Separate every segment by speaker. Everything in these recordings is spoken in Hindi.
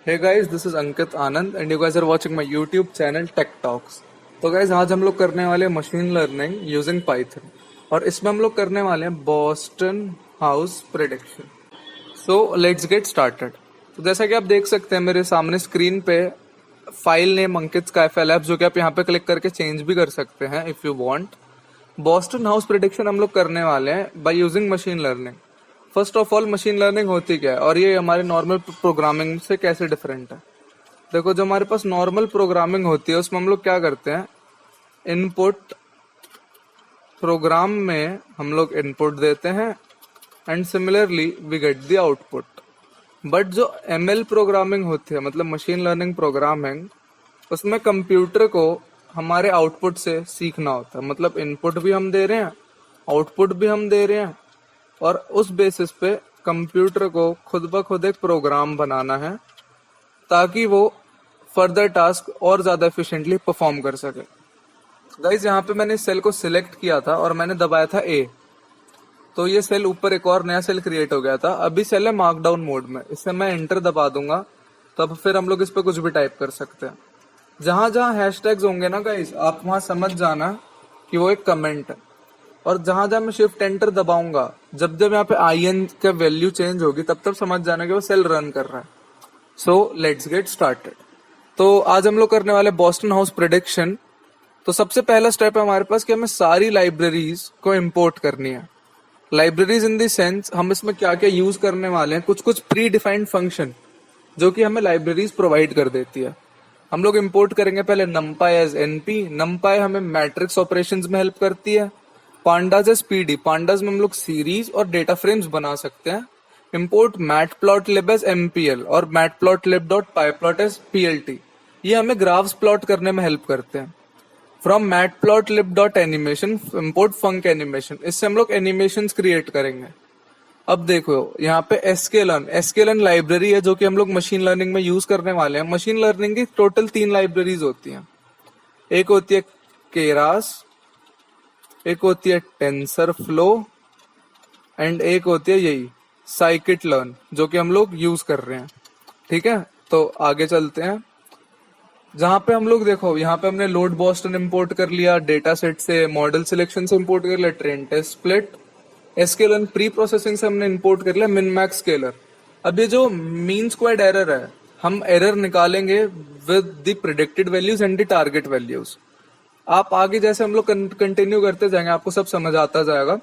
Speaker 1: Hey guys, this is Ankit Anand and you guys are watching my YouTube channel Tech Talks. तो guys आज हम लोग करने वाले हैं मशीन लर्निंग यूजिंग पाइथन और इसमें हम लोग करने वाले हैं Boston house prediction. So let's get started. तो जैसा कि आप देख सकते हैं मेरे सामने स्क्रीन पे फाइल नेम अंकित स्काईफाई लैब्स, जो कि आप यहाँ पे क्लिक करके चेंज भी कर सकते हैं if you want. Boston house prediction हम लोग करने वाले हैं by using machine learning. First of all machine learning होती क्या है और ये हमारे नॉर्मल प्रोग्रामिंग से कैसे डिफरेंट है. देखो, जो हमारे पास नॉर्मल प्रोग्रामिंग होती है उसमें हम लोग क्या करते हैं, इनपुट प्रोग्राम में हम लोग इनपुट देते हैं and similarly we get the output. But जो एमएल प्रोग्रामिंग होती है, मतलब मशीन लर्निंग प्रोग्रामिंग, उसमें कंप्यूटर को हमारे आउटपुट से सीखना होता है. मतलब इनपुट भी हम दे रहे हैं, आउटपुट भी हम दे रहे हैं और उस बेसिस पे कंप्यूटर को खुद ब खुद एक प्रोग्राम बनाना है ताकि वो फर्दर टास्क और ज्यादा एफिशिएंटली परफॉर्म कर सके. गाइज, यहाँ पे मैंने इस सेल को सिलेक्ट किया था और मैंने दबाया था ए, तो ये सेल ऊपर एक और नया सेल क्रिएट हो गया था. अभी सेल है मार्कडाउन मोड में, इससे मैं एंटर दबा दूंगा तब फिर हम लोग इस पे कुछ भी टाइप कर सकते हैं. जहां जहां हैशटैग्स होंगे ना गाइज, आप वहां समझ जाना कि वो एक कमेंट है. और जहां जहां मैं शिफ्ट एंटर दबाऊंगा, जब जब यहाँ पे IN का वैल्यू चेंज होगी तब तब समझ जाना कि वो सेल रन कर रहा है. So let's get started. तो आज हम लोग करने वाले बॉस्टन हाउस प्रेडिक्शन. तो सबसे पहला स्टेप है हमारे पास कि हमें सारी लाइब्रेरीज को इंपोर्ट करनी है. लाइब्रेरीज इन द सेंस हम इसमें क्या क्या यूज करने वाले हैं, कुछ कुछ प्री डिफाइंड फंक्शन जो कि हमें लाइब्रेरीज प्रोवाइड कर देती है. हम लोग इंपोर्ट करेंगे पहले numpy एज NP. numpy हमें मैट्रिक्स ऑपरेशंस में हेल्प करती है. Pandas as PD. पांडाज में हम लोग सीरीज और डेटा फ्रेम्स बना सकते हैं. इंपोर्ट मैटप्लॉटलिब एज MPL और मैटप्लॉटलिब.pyplot एज PLT. ये हमें ग्राफ्स प्लॉट करने में हेल्प करते हैं. From matplotlib animation import func animation. इससे हम लोग एनिमेशंस क्रिएट करेंगे. अब देखो यहाँ पे sklearn लाइब्रेरी है जो कि हम लोग मशीन लर्निंग में यूज करने वाले हैं. मशीन लर्निंग की टोटल 3 लाइब्रेरीज होती हैं. एक होती है केरास, एक होती है टेंसर फ्लो एंड एक होती है यही साइकिट लर्न जो कि हम लोग यूज कर रहे हैं. ठीक है, तो आगे चलते हैं. जहां पे हम लोग देखो, यहाँ पे हमने लोड बॉस्टन इंपोर्ट कर लिया, डेटा सेट से मॉडल सिलेक्शन से इंपोर्ट कर लिया, train test split, sklearn preprocessing से हमने इंपोर्ट कर लिया मिन मैक्स स्केलर. अब ये जो मीन स्क्वायर्ड एरर है, हम एरर निकालेंगे with the predicted values and the target values. आप आगे जैसे हम लोग कंटिन्यू करते जाएंगे आपको सब समझ आता जाएगा.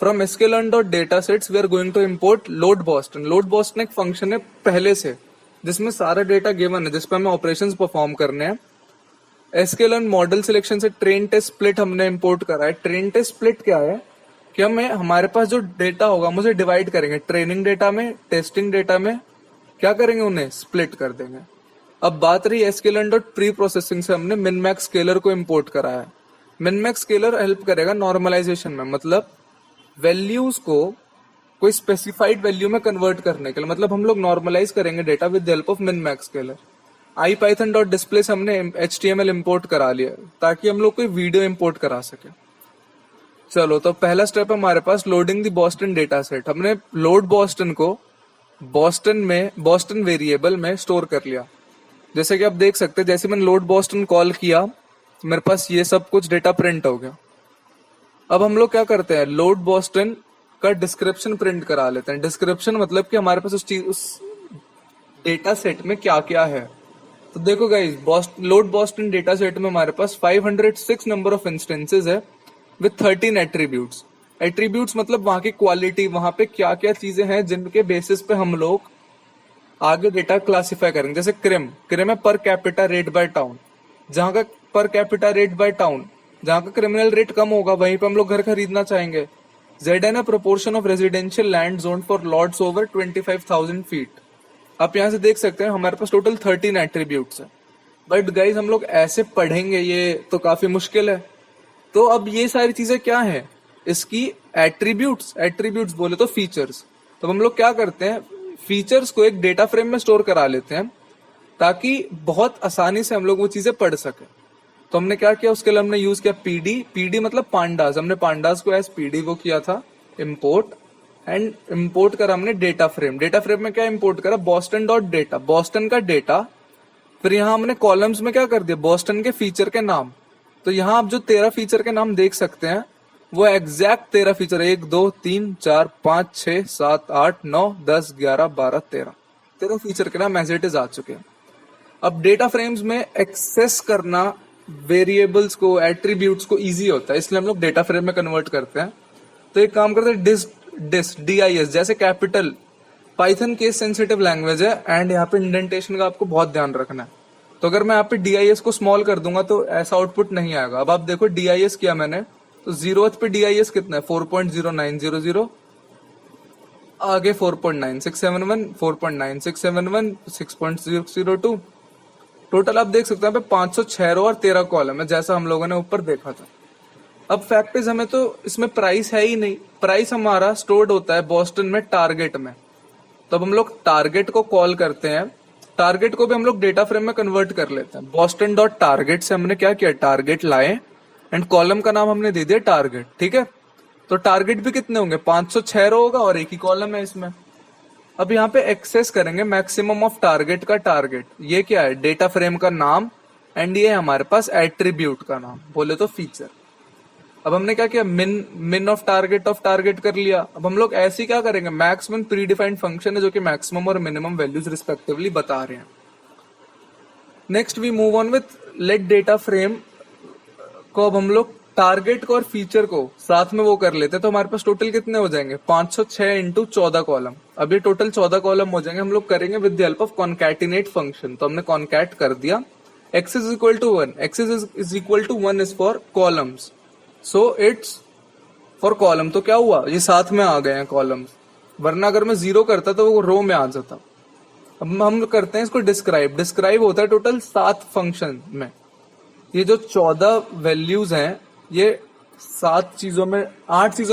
Speaker 1: From sklearn.datasets we are going to import load Boston. Load Boston एक फंक्शन है पहले से जिसमें सारा डेटा गिवन है जिसपे हमें ऑपरेशंस परफॉर्म करने हैं. sklearn मॉडल सिलेक्शन से ट्रेन टेस्ट स्प्लिट हमने इंपोर्ट करा है. ट्रेन टेस्ट स्प्लिट क्या है कि हमें हमारे पास जो डेटा होगा हम उसे डिवाइड करेंगे. ट्रेनिंग डेटा में, टेस्टिंग डेटा में क्या करेंगे, उन्हें स्प्लिट कर देंगे. अब बात रही sklearn.प्री प्रोसेसिंग से हमने मिनमैक्स स्केलर को इंपोर्ट करा है. मिनमैक्स स्केलर हेल्प करेगा नॉर्मलाइजेशन में, मतलब वैल्यूज को कोई स्पेसिफाइड वैल्यू में कन्वर्ट करने के लिए. मतलब हम लोग नॉर्मलाइज करेंगे data with help of minmax scalar. IPython.display से हमने HTML इंपोर्ट करा लिया ताकि हम लोग कोई वीडियो इंपोर्ट करा सके. चलो, तो पहला स्टेप हमारे पास loading the Boston data set. हमने लोड बॉस्टन को बॉस्टन वेरिएबल में स्टोर कर लिया. जैसे कि आप देख सकते हैं, जैसे मैंने लोड बॉस्टन कॉल किया मेरे पास ये सब कुछ डेटा प्रिंट हो गया. अब हम लोग क्या करते हैं, लोड बॉस्टन का डिस्क्रिप्शन प्रिंट करा लेते हैं. डिस्क्रिप्शन मतलब कि हमारे पास उस डेटा सेट में क्या क्या है. तो देखो guys, load Boston data set में हमारे पास 506 नंबर ऑफ इंस्टेंसेस है विथ 13 एट्रीब्यूट्स. एट्रीब्यूट्स मतलब वहां की क्वालिटी, वहां पे क्या क्या चीजें हैं जिनके बेसिस पे हम लोग आगे डेटा क्लासिफाई करेंगे. जैसे क्रिम है per capita rate by town. जहां का per capita rate by town, जहां का क्रिमिनल रेट कम होगा वहीं पे हम लोग घर खरीदना चाहेंगे. ZN है proportion of residential land zone for lots over 25,000 feet. आप यहाँ से देख सकते हैं हमारे पास टोटल 13 एट्रीब्यूट्स है. बट गाइज हम लोग ऐसे पढ़ेंगे ये तो काफी मुश्किल है. तो अब ये सारी चीजें क्या है, इसकी एट्रीब्यूट्स बोले तो फीचर्स. तो हम लोग क्या करते हैं, फीचर्स को एक डेटा फ्रेम में स्टोर करा लेते हैं ताकि बहुत आसानी से हम लोग वो चीजें पढ़ सके. तो हमने क्या किया, उसके लिए हमने यूज किया PD मतलब पांडास. हमने पांडास को एज PD वो किया था इंपोर्ट. एंड इंपोर्ट करा हमने डेटा फ्रेम। डेटा फ्रेम में क्या इंपोर्ट करा, बॉस्टन डॉट डेटा, बॉस्टन का डेटा। फिर यहाँ हमने कॉलम्स में क्या कर दिया, बॉस्टन के फीचर के नाम। तो यहाँ आप जो 13 फीचर के नाम देख सकते हैं वो एग्जैक्ट 13 फीचर, 1 2 3 4 5 6 7 8 9 10 11 12 13 फीचर के नाम एज इट इज आ चुके हैं। अब डेटा फ्रेम्स में एक्सेस करना वेरिएबल्स को, एट्रीब्यूट्स को इजी होता है, इसलिए हम लोग डेटा फ्रेम में कन्वर्ट करते हैं। तो एक काम करते हैं, डिस DIS जैसे capital, Python case sensitive language है एंड यहाँ पे इंडेंटेशन का आपको बहुत ध्यान रखना है। तो अगर मैं यहाँ पे DIS को स्मॉल कर दूंगा तो ऐसा आउटपुट नहीं आएगा। अब आप देखो DIS किया मैंने, तो 0th पे DIS कितना है, 4.0900, आगे 4.9671, 4.9671, 6.002, टोटल आप देख सकते हैं 506 रो और 13 कॉलम है, जैसा हम लोगों ने ऊपर देखा था। अब फैक्ट इज, हमें तो इसमें प्राइस है ही नहीं, प्राइस हमारा स्टोर्ड होता है बॉस्टन में टारगेट में। तो अब हम लोग टारगेट को कॉल करते हैं, टारगेट को भी हम लोग डेटा फ्रेम में कन्वर्ट कर लेते हैं। बॉस्टन डॉट टारगेट से हमने क्या किया, टारगेट लाए एंड कॉलम का नाम हमने दे दिया टारगेट, ठीक है। तो टारगेट भी कितने होंगे, 506 रो होगा और एक ही कॉलम है इसमें। अब यहाँ पे एक्सेस करेंगे मैक्सिमम ऑफ टारगेट का टारगेट, ये क्या है, डेटा फ्रेम का नाम एंड ये हमारे पास एट्रीब्यूट का नाम, बोले तो फीचर। अब हमने क्या किया, मिन ऑफ टारगेट कर लिया। अब हम लोग ऐसे क्या करेंगे, मैक्सिमम प्री डिफाइंड फंक्शन है जो कि मैक्सिमम और मिनिमम वैल्यूज रिस्पेक्टिवली बता रहे हैं। Next we move on with let data frame को, अब हम लोग टारगेट को और फीचर को साथ में वो कर लेते हैं। तो हमारे पास टोटल कितने हो जाएंगे, 506 इंटू 14 कॉलम। अब ये टोटल 14 कॉलम हो जाएंगे। हम लोग करेंगे with the help of concatenate function. तो हमने कॉन्कैट कर दिया, x is equal to 1, x is equal to 1 is for columns, so it's for column. तो क्या हुआ, ये साथ में आ गए हैं कॉलम्स, वरना अगर मैं 0 करता तो वो रो में आ जाता। अब हम करते हैं इसको डिस्क्राइब। डिस्क्राइब होता है टोटल 7 फंक्शन में। ये जो 14 वैल्यूज हैं ये 8 चीजों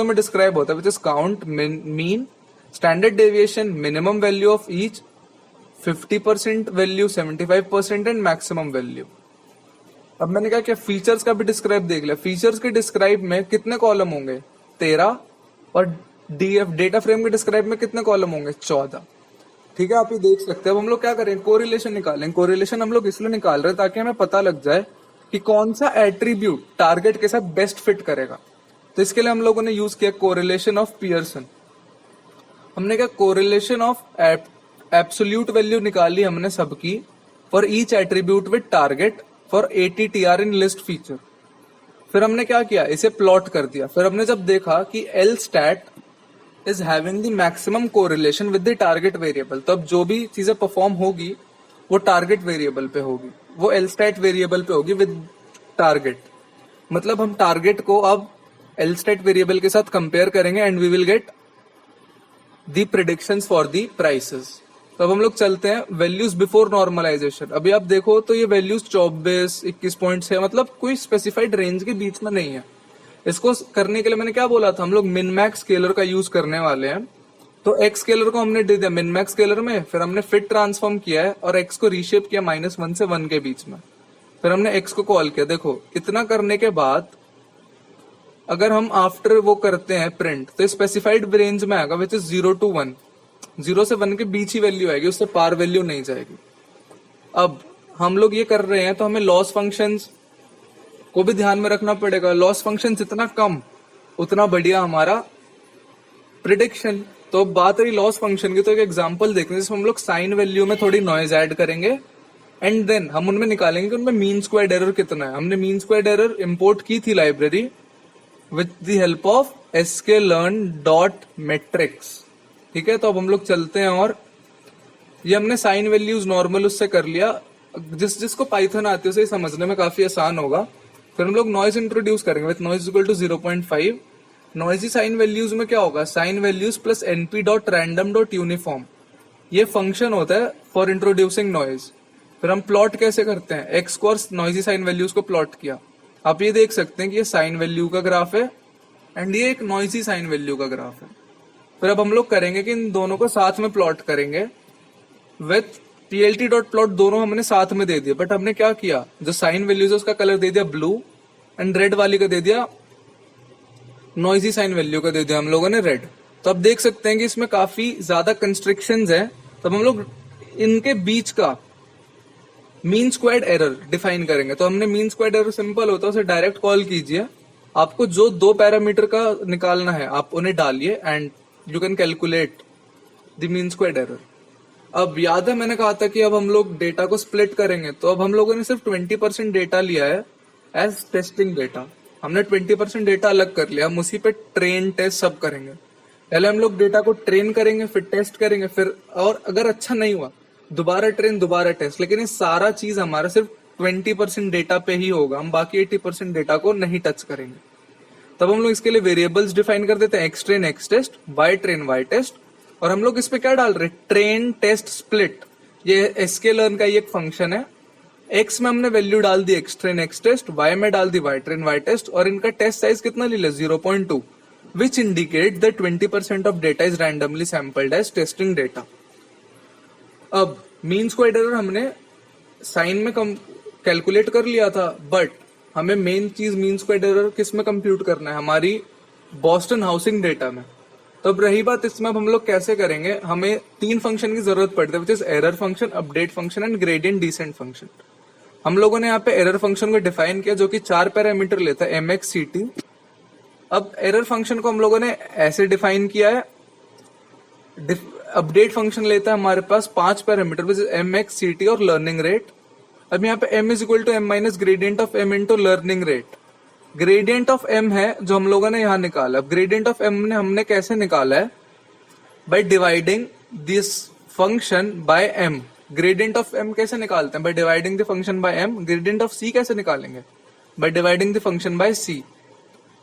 Speaker 1: में डिस्क्राइब होता है, which is count, mean, standard deviation, minimum value of each, 50% value, 75% and maximum value. अब मैंने क्या किया, फीचर्स का भी डिस्क्राइब देख लिया। फीचर्स के डिस्क्राइब में कितने कॉलम होंगे, 13, और डेटा फ्रेम के डिस्क्राइब में कितने कॉलम होंगे, 14। ठीक है, आप ये देख सकते हैं। अब हम लोग क्या करें, कोरिलेशन निकालें। कोरिलेशन हम लोग इसलिए निकाल रहे हैं ताकि हमें पता लग जाए कि कौन सा एट्रीब्यूट टारगेट के साथ बेस्ट फिट करेगा। तो इसके लिए हम लोगों ने यूज किया कोरिलेशन ऑफ पियर्सन। हमने क्या, कोरिलेशन ऑफ एब्सोल्यूट वैल्यू निकाली हमने सबकी for each attribute with target for ATTR in list feature. फिर हमने क्या किया, इसे प्लॉट कर दिया। फिर हमने जब देखा कि L stat is having the maximum correlation with the target variable, तो अब जो भी चीजें परफॉर्म होगी वो टारगेट वेरिएबल पे होगी, वो L stat वेरिएबल पे होगी विद टारगेट। मतलब हम टारगेट को अब L stat वेरिएबल के साथ कंपेयर करेंगे and we will get the predictions for the prices. तो अब हम लोग चलते हैं वैल्यूज बिफोर नॉर्मलाइजेशन। अभी आप देखो तो ये वैल्यूज 24, 21.6, मतलब कोई स्पेसिफाइड रेंज के बीच में नहीं है। इसको करने के लिए मैंने क्या बोला था, हम लोग मिन मैक्स स्केलर का यूज करने वाले हैं। तो एक्स स्केलर को हमने दे दिया मिन मैक्स स्केलर में, फिर हमने फिट ट्रांसफॉर्म किया है और एक्स को रीशेप किया -1 से 1 के बीच में। फिर हमने एक्स को कॉल किया। देखो इतना करने के बाद अगर हम आफ्टर वो करते हैं प्रिंट, तो स्पेसिफाइड रेंज में आएगा विच इज 0 to 1, 0 से 1 के बीच ही वैल्यू आएगी, उससे पार वैल्यू नहीं जाएगी। अब हम लोग ये कर रहे हैं तो हमें लॉस फंक्शंस को भी ध्यान में रखना पड़ेगा। लॉस फंक्शन जितना कम उतना बढ़िया हमारा प्रिडिक्शन। तो बात रही लॉस फंक्शन की, तो एक एग्जांपल देखते हैं जिसमें हम लोग साइन वैल्यू में थोड़ी नॉइज ऐड करेंगे एंड देन हम उनमें निकालेंगे कि उनमें मीन स्क्वायर्ड एरर कितना है। हमने मीन स्क्वायर्ड एरर इंपोर्ट की थी library with the help of sklearn.metrics। ठीक है, तो अब हम लोग चलते हैं और ये हमने साइन वैल्यूज नॉर्मल उससे कर लिया। जिसको पाइथन आती है उसे समझने में काफी आसान होगा। फिर हम लोग नॉइज इंट्रोड्यूस करेंगे with noise equal to 0.5। Noisy sine values में क्या होगा, साइन वैल्यूज प्लस np.random.uniform, ये फंक्शन होता है फॉर इंट्रोड्यूसिंग नॉइज। फिर हम प्लॉट कैसे करते हैं, एक्स को और नॉइजी साइन वैल्यूज को प्लॉट किया। आप ये देख सकते हैं कि ये साइन वैल्यू का ग्राफ है एंड ये एक नॉइजी साइन वैल्यू का ग्राफ है। फिर अब हम लोग करेंगे कि इन दोनों को साथ में प्लॉट करेंगे विथ plt.plot। दोनों हमने साथ में दे दिया, बट हमने क्या किया, जो साइन वैल्यूज है उसका कलर दे दिया ब्लू एंड रेड वाली का दे दिया, नॉइजी साइन वैल्यू का दे दिया हम लोगों ने रेड। तो आप देख सकते हैं कि इसमें काफी ज्यादा कंस्ट्रिक्शंस है। तब हम लोग इनके बीच का मीन स्क्वायर्ड एरर डिफाइन करेंगे। तो हमने मीन स्क्वायर्ड एरर सिंपल होता है, उसे डायरेक्ट कॉल कीजिए। आपको जो दो पैरामीटर का निकालना है आप उन्हें डालिए and you can calculate the mean squared error. अब याद है मैंने कहा था कि अब हम लोग डेटा को स्प्लिट करेंगे, तो अब हम लोगों ने सिर्फ 20% डेटा लिया है एज टेस्टिंग डेटा। हमने 20% डेटा अलग कर लिया, हम उसी पे ट्रेन टेस्ट सब करेंगे। पहले हम लोग डेटा को ट्रेन करेंगे, फिर टेस्ट करेंगे, फिर और अगर अच्छा नहीं हुआ दोबारा ट्रेन दोबारा टेस्ट। लेकिन ये सारा चीज हमारा सिर्फ 20% डेटा पे ही होगा, हम बाकी 80% डेटा को नहीं टच करेंगे। तब हम लोग इसके लिए वेरिएबल्स डिफाइन कर देते हैं, x train x test, y train Y test. और हम लोग इस पे क्या डाल रहे हैं, ट्रेन टेस्ट स्प्लिट। ये sklearn का ही एक फंक्शन है। एक्स में हमने वैल्यू डाल दी X train x test, Y में डाल दी वाई ट्रेन वाई टेस्ट, और इनका टेस्ट साइज कितना ले लिया 0.2, which indicate that 20% of data is randomly sampled as testing data. अब मीन स्क्वायर्ड एरर हमने साइन में कैलकुलेट कर लिया था, बट हमें मेन चीज मीन स्क्वायर्ड एरर किस में कंप्यूट करना है, हमारी बॉस्टन हाउसिंग डेटा में। तो अब रही बात इसमें अब हम लोग कैसे करेंगे, हमें 3 फंक्शन की जरूरत पड़ती है, which is error function, update function and gradient descent function. हम लोगों ने यहाँ पे एरर फंक्शन को डिफाइन किया जो कि 4 पैरामीटर लेता है, mx ct। अब एरर फंक्शन को हम लोगों ने ऐसे डिफाइन किया है, अपडेट फंक्शन लेता है हमारे पास 5 parameter, which is mx ct और लर्निंग रेट। अब यहाँ पे m is equal to m minus gradient of m into learning rate. Gradient of m है जो हम लोगों ने यहाँ निकाला। अब ग्रेडियंट ऑफ m ने हमने कैसे निकाला है, by dividing this function by m। Gradient of m कैसे निकालते हैं, by dividing the function by m। Gradient of c कैसे निकालेंगे, by dividing the function by c।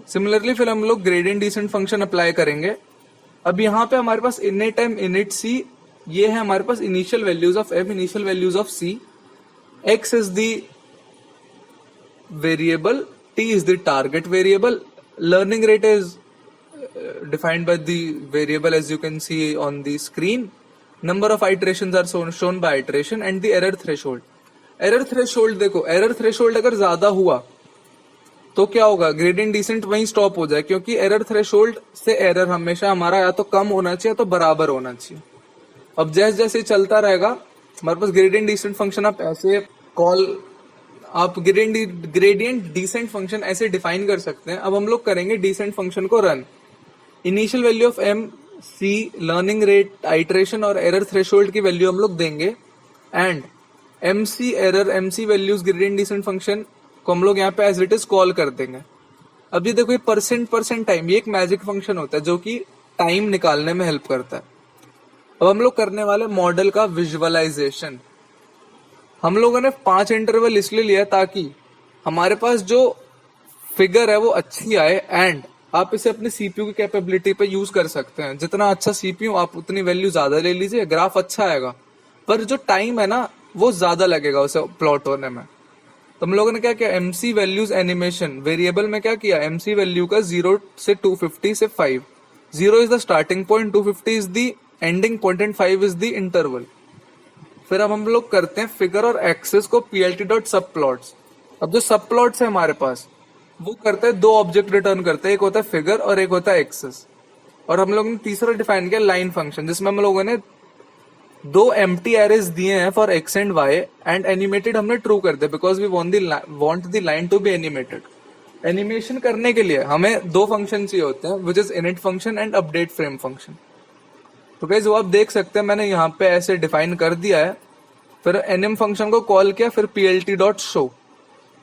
Speaker 1: Similarly फिर हम लोग ग्रेडियंट डिसेंट फंक्शन अप्लाई करेंगे। अब यहाँ पे हमारे पास इनिट m इनिट c, ये है हमारे पास initial values of m, initial values of c। x is the variable, t is the target variable, learning rate is defined by the variable as you can see on the screen, number of iterations are shown by iteration, and the error threshold. error threshold देखो, error threshold अगर ज्यादा हुआ तो क्या होगा, ग्रेडियंट डिसेंट वहीं स्टॉप हो जाए, क्योंकि एरर थ्रेशोल्ड से एरर हमेशा हमारा या तो कम होना चाहिए या तो बराबर होना चाहिए। अब जैसे जैसे चलता रहेगा हमारे पास ग्रेडियंट डिसेंट फंक्शन आप ऐसे आप ग्रेडियंट डिसेंट फंक्शन ऐसे डिफाइन कर सकते हैं। अब हम लोग करेंगे डिसेंट फंक्शन को run. Initial value of m, c, learning rate, iteration और एरर थ्रेशोल्ड की वैल्यू हम लोग देंगे, and mc error mc values gradient descent function को हम लोग यहाँ पे एज इट इज कॉल कर देंगे। अब ये देखो, ये परसेंट टाइम, ये एक मैजिक फंक्शन होता है जो कि टाइम निकालने में हेल्प करता है। अब हम लोग करने वाले मॉडल का विजुअलाइजेशन। हम लोगों ने 5 इंटरवल इसलिए लिया ताकि हमारे पास जो फिगर है वो अच्छी आए, एंड आप इसे अपने सीपीयू की कैपेबिलिटी पे यूज कर सकते हैं। जितना अच्छा सीपीयू आप उतनी वैल्यू ज्यादा ले लीजिए, ग्राफ अच्छा आएगा, पर जो टाइम है ना वो ज्यादा लगेगा उसे प्लॉट होने में। तो हम लोगों ने क्या किया, एमसी वैल्यूज एनिमेशन वेरिएबल में क्या किया, एमसी वैल्यू का 0 से 250 से 5। 0 is the starting point, 250 is the ending point and 5 is the interval. फिर अब हम लोग करते हैं फिगर और एक्सेस को plt डॉट सब प्लॉट्स। अब जो सब प्लॉट्स है हमारे पास वो करते हैं 2 ऑब्जेक्ट रिटर्न करते हैं, एक होता है फिगर और एक होता है एक्सेस। और हम लोगों ने तीसरा डिफाइन किया लाइन फंक्शन, जिसमें हम लोगों ने 2 एम्प्टी एरेज दिए हैं for x and y, and animated हमने ट्रू कर दिया because we want the line to be animated. Animation करने के लिए हमें 2 फंक्शन चाहिए होते हैं, which is init function and update frame function. तो गाइस वो आप देख सकते हैं मैंने यहाँ पे ऐसे डिफाइन कर दिया है, फिर एनएम फंक्शन को कॉल किया, फिर plt डॉट शो।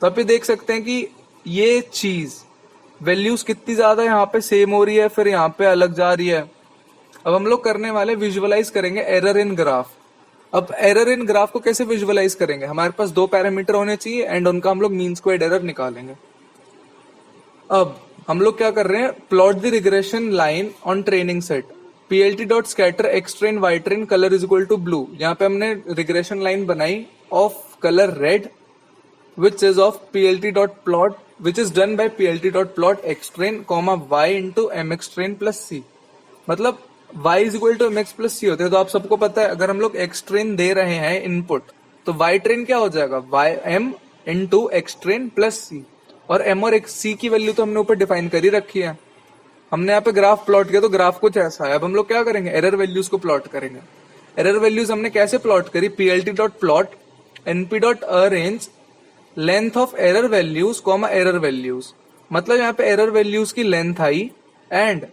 Speaker 1: तो आप ये देख सकते हैं कि ये चीज वैल्यूज कितनी ज्यादा यहाँ पे सेम हो रही है, फिर यहाँ पे अलग जा रही है। अब हम लोग करने वाले विजुअलाइज करेंगे एरर इन ग्राफ। अब एरर इन ग्राफ को कैसे विजुअलाइज करेंगे, हमारे पास 2 पैरामीटर होने चाहिए एंड उनका हम लोग मीन स्क्वायर्ड एरर निकालेंगे। अब हम लोग क्या कर रहे हैं, plot the regression line on training set, plt dot scatter X train Y train colour is equal to blue. यहाँ पे हमने रिग्रेशन लाइन बनाई of colour red which is of plt dot plot which is done by plt dot plot X train comma Y into mx train plus C. मतलब y is equal to mx plus C होते हैं। तो आप सबको पता है अगर हम लोग x ट्रेन दे रहे हैं इनपुट तो y ट्रेन क्या हो जाएगा, m into X train plus C. और m और c की वैल्यू तो हमने ऊपर डिफाइन कर ही रखी है। हमने यहाँ पे ग्राफ प्लॉट किया तो ग्राफ कुछ ऐसा है। अब हम लोग क्या करेंगे, एरर वैल्यूज को प्लॉट करेंगे। एरर वैल्यूज हमने कैसे प्लॉट करी, PLT dot plot NP dot arange length of error values comma error values. मतलब यहाँ पे एरर वैल्यूज की लेंथ आई एंड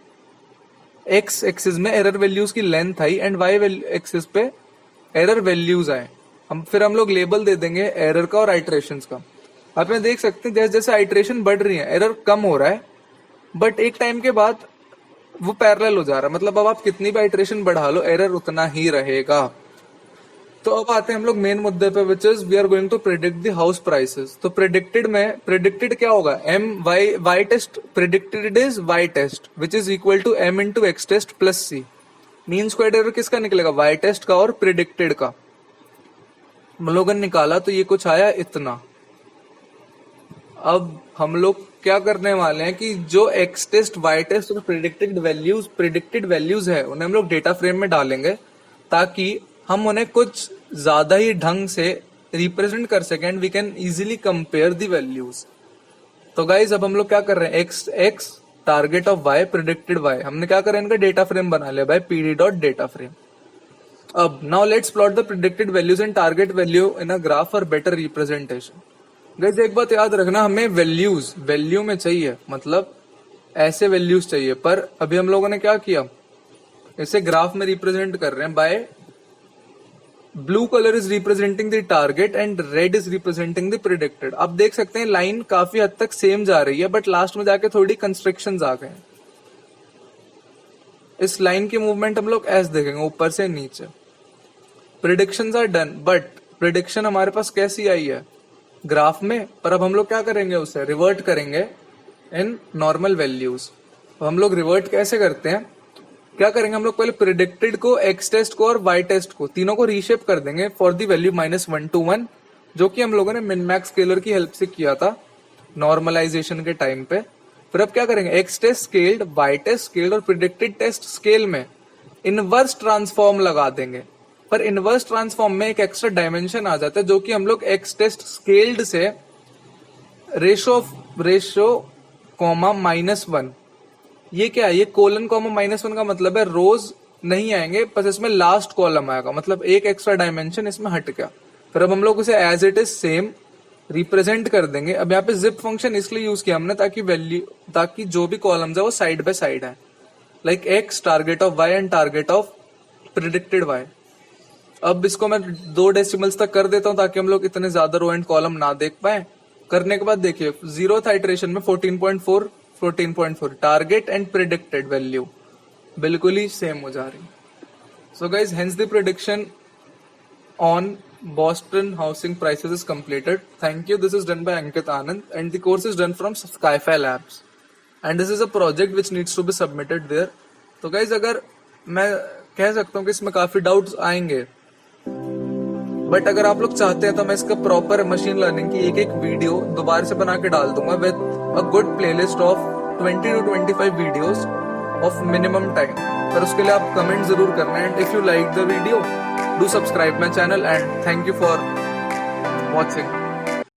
Speaker 1: एक्स एक्सिस में एरर वैल्यूज की लेंथ आई एंड वाई एक्सिस पे एरर वैल्यूज आए। हम लोग लेबल दे देंगे एरर का और आइट्रेशंस का। आप यहाँ देख सकते हैं जैसे जैसे आइट्रेशन बढ़ रही है एरर कम हो रहा है, बट एक टाइम के बाद वो पैरेलल हो जा रहा है। मतलब अब आप कितनी भी आइट्रेशन बढ़ा लो एरर उतना ही रहेगा। तो अब आते हैं हम लोग मेन मुद्दे पे, which is we are going to predict the house prices. तो प्रिडिक्टेड क्या होगा, m y test predicted is y test which is equal to m into x test plus c. Mean squared error किसका निकलेगा, वाई टेस्ट का और प्रिडिक्टेड का। हम लोगों ने निकाला तो ये कुछ आया इतना। अब हम लोग क्या करने वाले हैं कि जो एक्स टेस्ट वाई टेस्ट और प्रिडिक्टेड वैल्यूज है उन्हें हम लोग डेटा फ्रेम में डालेंगे ताकि हम उन्हें कुछ ज्यादा ही ढंग से रिप्रेजेंट कर सकें and we can easily compare the values. तो गाइज अब हम लोग क्या कर रहे हैं, X target of Y predicted Y, हमने क्या करा इनका डेटा फ्रेम बना लिया by PD dot data frame. अब now let's plot the predicted values and target value in a graph for better representation. Guys एक बात याद रखना, हमें वैल्यू में चाहिए, मतलब ऐसे वैल्यूज चाहिए, पर अभी हम लोगों ने क्या किया, इसे ग्राफ में रिप्रेजेंट कर रहे हैं by blue colour is representing the target and red is representing the predicted. आप देख सकते हैं लाइन काफी हद तक सेम जा रही है बट लास्ट में जाके थोड़ी कंस्ट्रक्शंस आ गए। इस लाइन की मूवमेंट हम लोग ऐसे देखेंगे ऊपर से नीचे। Predictions are done but prediction हमारे पास कैसी आई है, ग्राफ में, पर अब हम लोग क्या करेंगे, उसे रिवर्ट करेंगे इन नॉर्मल वैल्यूज। हम लोग रिवर्ट कैसे करते हैं, क्या करेंगे, हम लोग पहले प्रिडिक्टेड को, एक्स टेस्ट को और वाई टेस्ट को तीनों को रीशेप कर देंगे फॉर दी वैल्यू -1 to 1, जो कि हम लोगों ने मिन मैक्स स्केलर की हेल्प से किया था नॉर्मलाइजेशन के टाइम पे। फिर अब क्या करेंगे, x test scaled, y test scaled और प्रिडिक्टेड टेस्ट स्केल में इनवर्स ट्रांसफॉर्म लगा देंगे। पर इनवर्स ट्रांसफॉर्म में एक एक्स्ट्रा डायमेंशन आ जाता है जो कि हम लोग एक्स टेस्ट स्केल्ड से रेशो कॉमा -1, ये क्या है, ये कोलन कॉमा -1 का मतलब है रोज नहीं आएंगे, बस इसमें लास्ट कॉलम आएगा, मतलब एक एक्स्ट्रा डायमेंशन इसमें हट गया। फिर अब हम लोग उसे as it is same represent कर देंगे। अब यहाँ पे जिप फंक्शन इसलिए यूज किया हमने ताकि जो भी कॉलम्स है वो साइड बाय साइड है, like x target of y and target of predicted y. अब इसको मैं 2 डेसिमल्स तक कर देता हूं ताकि हम लोग इतने ज्यादा रो एंड कॉलम ना देख पाए। करने के बाद देखिए 0th आइटरेशन में 14.4 टारगेट एंड प्रिडिक्टेड वैल्यू बिल्कुल ही सेम हो जा रही। So guys hence the prediction on Boston housing prices is completed. Thank you. This is done by Ankit Anand and the course is done from Skyfi Labs. And this is a project which needs to be submitted there. तो guys अगर मैं कह सकता हूँ कि इसमें काफी डाउट्स आएंगे, बट अगर आप लोग चाहते हैं तो मैं इसका प्रॉपर मशीन लर्निंग की एक वीडियो दोबारा से बना के डाल दूंगा with a good playlist of 20 to 25 videos of minimum time. पर उसके लिए आप कमेंट जरूर करना and if you like the video do subscribe my channel and thank you for watching.